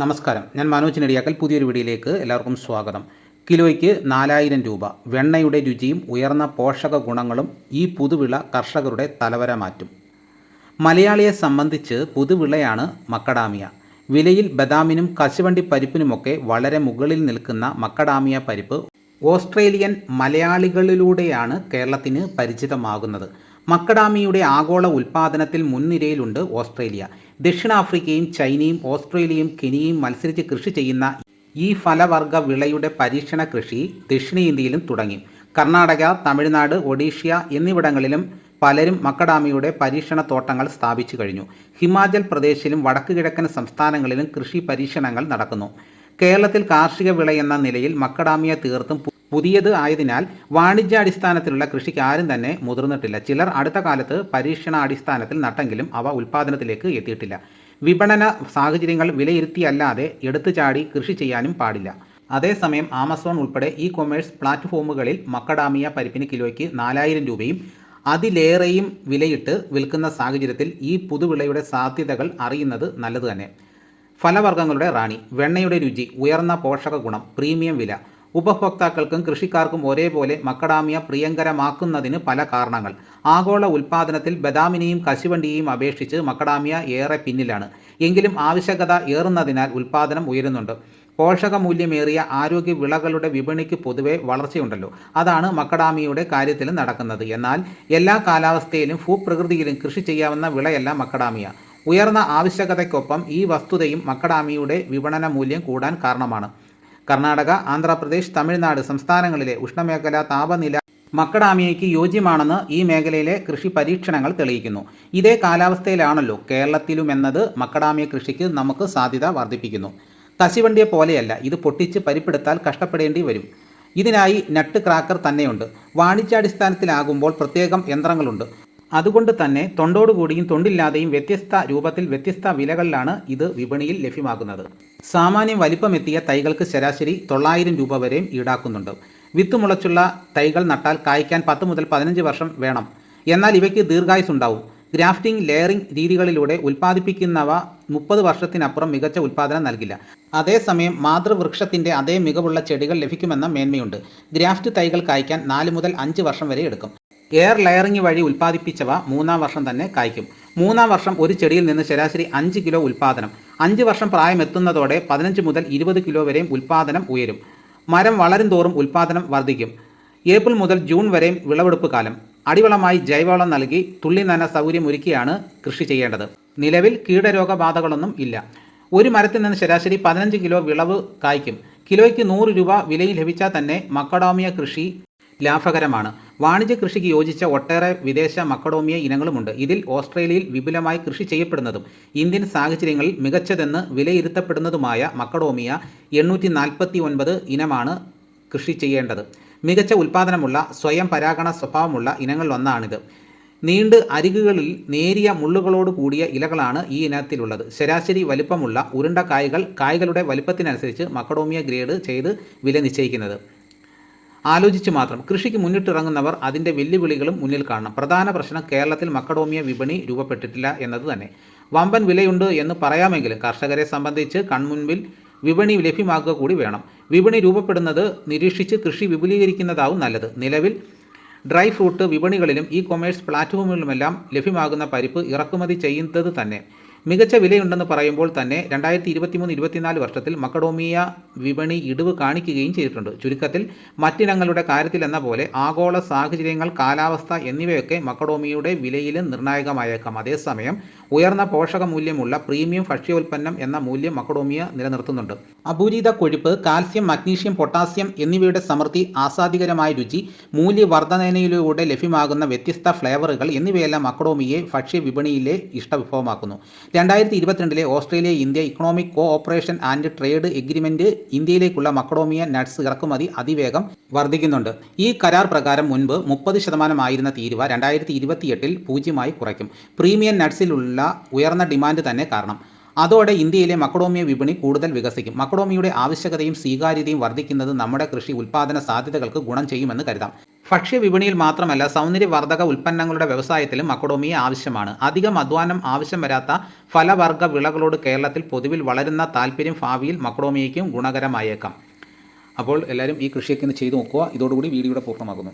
നമസ്കാരം, ഞാൻ മനോജ് നെടിയാക്കൽ. പുതിയൊരു വീഡിയോയിലേക്ക് എല്ലാവർക്കും സ്വാഗതം. കിലോയ്ക്ക് 4000 രൂപ. വെണ്ണയുടെ രുചിയും ഉയർന്ന പോഷക ഗുണങ്ങളും ഈ പുതുവിള കർഷകരുടെ തലവര മാറ്റും. മലയാളിയെ സംബന്ധിച്ച് പുതുവിളയാണ് മക്കഡാമിയ. വിലയിൽ ബദാമിനും കശുവണ്ടി പരിപ്പിനുമൊക്കെ വളരെ മുകളിൽ നിൽക്കുന്ന മക്കഡാമിയ പരിപ്പ് ഓസ്ട്രേലിയൻ മലയാളികളിലൂടെയാണ് കേരളത്തിന് പരിചിതമാകുന്നത്. മക്കഡാമിയയുടെ ആഗോള ഉൽപ്പാദനത്തിൽ മുൻനിരയിലുണ്ട് ഓസ്ട്രേലിയ. ദക്ഷിണാഫ്രിക്കയും ചൈനയും ഓസ്ട്രേലിയയും കെനിയയും മത്സരിച്ച് കൃഷി ചെയ്യുന്ന ഈ ഫലവർഗ വിളയുടെ പരീക്ഷണ കൃഷി ദക്ഷിണേന്ത്യയിലും തുടങ്ങി. കർണാടക, തമിഴ്നാട്, ഒഡീഷ എന്നിവിടങ്ങളിലും പലരും മക്കഡാമിയയുടെ പരീക്ഷണ തോട്ടങ്ങൾ സ്ഥാപിച്ചു കഴിഞ്ഞു. ഹിമാചൽ പ്രദേശിലും വടക്ക് കിഴക്കൻ സംസ്ഥാനങ്ങളിലും കൃഷി പരീക്ഷണങ്ങൾ നടക്കുന്നു. കേരളത്തിൽ കാർഷിക വിള എന്ന നിലയിൽ മക്കഡാമിയ തീർത്തും പുതിയത് ആയതിനാൽ വാണിജ്യാടിസ്ഥാനത്തിലുള്ള കൃഷിക്ക് ആരും തന്നെ മുതിർന്നിട്ടില്ല. ചിലർ അടുത്ത കാലത്ത് പരീക്ഷണാടിസ്ഥാനത്തിൽ നട്ടെങ്കിലും അവ ഉൽപ്പാദനത്തിലേക്ക് എത്തിയിട്ടില്ല. വിപണന സാഹചര്യങ്ങൾ വിലയിരുത്തിയല്ലാതെ എടുത്തുചാടി കൃഷി ചെയ്യാനും പാടില്ല. അതേസമയം ആമസോൺ ഉൾപ്പെടെ കൊമേഴ്സ് പ്ലാറ്റ്ഫോമുകളിൽ മക്കഡാമിയ പരിപ്പിന് കിലോയ്ക്ക് 4000 രൂപയും അതിലേറെയും വിലയിട്ട് വിൽക്കുന്ന സാഹചര്യത്തിൽ ഈ പുതുവിളയുടെ സാധ്യതകൾ അറിയുന്നത് നല്ലത് തന്നെ. ഫലവർഗ്ഗങ്ങളുടെ റാണി, വെണ്ണയുടെ രുചി, ഉയർന്ന പോഷക ഗുണം, പ്രീമിയം വില. ഉപഭോക്താക്കൾക്കും കൃഷിക്കാർക്കും ഒരേപോലെ മക്കഡാമിയ പ്രിയങ്കരമാക്കുന്നതിന് പല കാരണങ്ങൾ. ആഗോള ഉൽപ്പാദനത്തിൽ ബദാമിനെയും കശുവണ്ടിയെയും അപേക്ഷിച്ച് മക്കഡാമിയ ഏറെ പിന്നിലാണ്. എങ്കിലും ആവശ്യകത ഏറുന്നതിനാൽ ഉൽപ്പാദനം ഉയരുന്നുണ്ട്. പോഷകമൂല്യമേറിയ ആരോഗ്യ വിളകളുടെ വിപണിക്ക് പൊതുവെ വളർച്ചയുണ്ടല്ലോ. അതാണ് മക്കഡാമിയയുടെ കാര്യത്തിൽ നടക്കുന്നത്. എന്നാൽ എല്ലാ കാലാവസ്ഥയിലും ഭൂപ്രകൃതിയിലും കൃഷി ചെയ്യാവുന്ന വിളയല്ല മക്കഡാമിയ. ഉയർന്ന ആവശ്യകതയ്ക്കൊപ്പം ഈ വസ്തുതയും മക്കഡാമിയയുടെ വിപണന മൂല്യം കൂടാൻ കാരണമാണ്. കർണാടക, ആന്ധ്രാപ്രദേശ്, തമിഴ്നാട് സംസ്ഥാനങ്ങളിലെ ഉഷ്ണമേഖലാ താപനില മക്കഡാമിയയ്ക്ക് യോജ്യമാണെന്ന് ഈ മേഖലയിലെ കൃഷി പരീക്ഷണങ്ങൾ തെളിയിക്കുന്നു. ഇതേ കാലാവസ്ഥയിലാണല്ലോ കേരളത്തിലുമെന്നത് മക്കഡാമിയ കൃഷിക്ക് നമുക്ക് സാധ്യത വർദ്ധിപ്പിക്കുന്നു. കശുവണ്ടിയെ പോലെയല്ല, ഇത് പൊട്ടിച്ച് പരിപ്പെടുത്താൽ കഷ്ടപ്പെടേണ്ടി വരും. ഇതിനായി നട്ട് ക്രാക്കർ തന്നെയുണ്ട്. വാണിജ്യാടിസ്ഥാനത്തിലാകുമ്പോൾ പ്രത്യേകം യന്ത്രങ്ങളുണ്ട്. അതുകൊണ്ട് തന്നെ തൊണ്ടോടുകൂടിയും തൊണ്ടില്ലാതെയും വ്യത്യസ്ത രൂപത്തിൽ വ്യത്യസ്ത വിലകളിലാണ് ഇത് വിപണിയിൽ ലഭ്യമാകുന്നത്. സാമാന്യം വലിപ്പമെത്തിയ തൈകൾക്ക് ശരാശരി 900 രൂപ വരെയും ഈടാക്കുന്നുണ്ട്. വിത്ത് മുളച്ചുള്ള തൈകൾ നട്ടാൽ കായ്ക്കാൻ 10 മുതൽ 15 വർഷം വേണം. എന്നാൽ ഇവയ്ക്ക് ദീർഘായുസ്സുണ്ടാവും. ഗ്രാഫ്റ്റിംഗ്, ലെയറിംഗ് രീതികളിലൂടെ ഉൽപ്പാദിപ്പിക്കുന്നവ 30 വർഷത്തിനപ്പുറം മികച്ച ഉൽപ്പാദനം നൽകില്ല. അതേസമയം മാതൃവൃക്ഷത്തിൻ്റെ അതേ മികവുള്ള ചെടികൾ ലഭിക്കുമെന്ന മേന്മയുണ്ട്. ഗ്രാഫ്റ്റ് തൈകൾ കായ്ക്കാൻ 4 മുതൽ 5 വർഷം വരെ എടുക്കും. എയർ ലെയറിംഗ് വഴി ഉൽപ്പാദിപ്പിച്ചവ 3-ാം വർഷം തന്നെ കായ്ക്കും. 3-ാം വർഷം ഒരു ചെടിയിൽ നിന്ന് ശരാശരി 5 കിലോ ഉൽപ്പാദനം. 5 വർഷം പ്രായമെത്തുന്നതോടെ 15 മുതൽ 20 കിലോ വരെയും ഉൽപ്പാദനം ഉയരും. മരം വളരും തോറും ഉൽപ്പാദനം വർദ്ധിക്കും. ഏപ്രിൽ മുതൽ ജൂൺ വരെയും വിളവെടുപ്പ് കാലം. അടിവളമായി ജൈവവളം നൽകി തുള്ളി നന സൗകര്യമൊരുക്കിയാണ് കൃഷി ചെയ്യേണ്ടത്. നിലവിൽ കീടരോഗബാധകളൊന്നും ഇല്ല. ഒരു മരത്തിൽ നിന്ന് ശരാശരി 15 കിലോ വിളവ് കായ്ക്കും. കിലോയ്ക്ക് 100 രൂപ വിലയിൽ ലഭിച്ചാൽ തന്നെ മക്കഡാമിയ കൃഷി ലാഭകരമാണ്. വാണിജ്യ കൃഷിക്ക് യോജിച്ച ഒട്ടേറെ വിദേശ മക്കഡോമിയ ഇനങ്ങളുമുണ്ട്. ഇതിൽ ഓസ്ട്രേലിയയിൽ വിപുലമായി കൃഷി ചെയ്യപ്പെടുന്നതും ഇന്ത്യൻ സാഹചര്യങ്ങളിൽ മികച്ചതെന്ന് വിലയിരുത്തപ്പെടുന്നതുമായ മക്കഡോമിയ 849 ഇനമാണ് കൃഷി ചെയ്യേണ്ടത്. മികച്ച ഉൽപ്പാദനമുള്ള സ്വയം പരാഗണ സ്വഭാവമുള്ള ഇനങ്ങളിലൊന്നാണിത്. നീണ്ട് അരികുകളിൽ നേരിയ മുള്ളുകളോട് കൂടിയ ഇലകളാണ് ഈ ഇനത്തിലുള്ളത്. ശരാശരി വലിപ്പമുള്ള ഉരുണ്ട കായ്കളുടെ വലിപ്പത്തിനനുസരിച്ച് മക്കഡോമിയ ഗ്രേഡ് ചെയ്ത് വില നിശ്ചയിക്കുന്നത്. ആലോചിച്ച് മാത്രം കൃഷിക്ക് മുന്നിട്ടിറങ്ങുന്നവർ അതിൻ്റെ വെല്ലുവിളികളും മുന്നിൽ കാണണം. പ്രധാന പ്രശ്നം കേരളത്തിൽ മക്കഡോമിയ വിപണി രൂപപ്പെട്ടിട്ടില്ല എന്നത് തന്നെ. വമ്പൻ വിലയുണ്ട് എന്ന് പറയാമെങ്കിലും കർഷകരെ സംബന്ധിച്ച് കൺമുൻപിൽ വിപണി ലഭ്യമാക്കുക കൂടി വേണം. വിപണി രൂപപ്പെടുന്നത് നിരീക്ഷിച്ച് കൃഷി വിപുലീകരിക്കുന്നതാവും നല്ലത്. നിലവിൽ ഡ്രൈ ഫ്രൂട്ട് വിപണികളിലും കൊമേഴ്സ് പ്ലാറ്റ്ഫോമുകളിലുമെല്ലാം ലഭ്യമാകുന്ന പരിപ്പ് ഇറക്കുമതി ചെയ്യുന്നത് തന്നെ മികച്ച വിലയുണ്ടെന്ന് പറയുമ്പോൾ തന്നെ 2023-24 വർഷത്തിൽ മക്കഡോമിയ വിപണി ഇടിവ് കാണിക്കുകയും ചെയ്തിട്ടുണ്ട്. ചുരുക്കത്തിൽ മറ്റിനങ്ങളുടെ കാര്യത്തിലെന്ന പോലെ ആഗോള സാഹചര്യങ്ങൾ, കാലാവസ്ഥ എന്നിവയൊക്കെ മക്കഡോമിയയുടെ വിലയിൽ നിർണായകമായേക്കാം. അതേസമയം ഉയർന്ന പോഷക മൂല്യമുള്ള പ്രീമിയം ഭക്ഷ്യോൽപ്പന്നം എന്ന മൂല്യം മക്കഡോമിയ നിലനിർത്തുന്നുണ്ട്. അപൂരിത കൊഴുപ്പ്, കാൽസ്യം, മഗ്നീഷ്യം, പൊട്ടാസ്യം എന്നിവയുടെ സമൃദ്ധി, ആസ്വാദികരമായ രുചി, മൂല്യവർദ്ധനയിലൂടെ ലഭ്യമാകുന്ന വ്യത്യസ്ത ഫ്ലേവറുകൾ എന്നിവയെല്ലാം മക്കഡോമിയയെ ഭക്ഷ്യവിപണിയിലെ ഇഷ്ടവിഭവമാക്കുന്നു. 2022 Australia-India economic cooperation and trade agreement ഇന്ത്യയിലേക്കുള്ള മക്കഡോമിയ നട്ട്സ് ഇറക്കുമതി അതിവേഗം വർദ്ധിക്കുന്നുണ്ട്. ഈ കരാർ പ്രകാരം മുൻപ് 30% ആയിരുന്ന തീരുവ 2028 0 കുറയ്ക്കും. പ്രീമിയം നട്ട്സിലുള്ള ഉയർന്ന ഡിമാൻഡ് തന്നെ കാരണം. അതോടെ ഇന്ത്യയിലെ മക്കഡോമിയ വിപണി കൂടുതൽ വികസിക്കും. മക്കഡോമിയയുടെ ആവശ്യകതയും സ്വീകാര്യതയും വർദ്ധിക്കുന്നത് നമ്മുടെ കൃഷി ഉൽപ്പാദന സാധ്യതകൾക്ക് ഗുണം ചെയ്യുമെന്ന് കരുതാം. ഭക്ഷ്യവിപണിയിൽ മാത്രമല്ല സൗന്ദര്യവർദ്ധക ഉൽപ്പന്നങ്ങളുടെ വ്യവസായത്തിലും മക്കഡോമിയ ആവശ്യമാണ്. അധികം അധ്വാനം ആവശ്യം വരാത്ത ഫലവർഗ്ഗ വിളകളോട് കേരളത്തിൽ പൊതുവിൽ വളരുന്ന താല്പര്യം ഭാവിയിൽ മക്കഡോമിയയ്ക്കും ഗുണകരമായേക്കാം. അപ്പോൾ എല്ലാവരും ഈ കൃഷിയൊക്കെ ഒന്ന് ചെയ്തു നോക്കുക. ഇതോടുകൂടി വീഡിയോയുടെ പൂർണ്ണമാകുന്നു.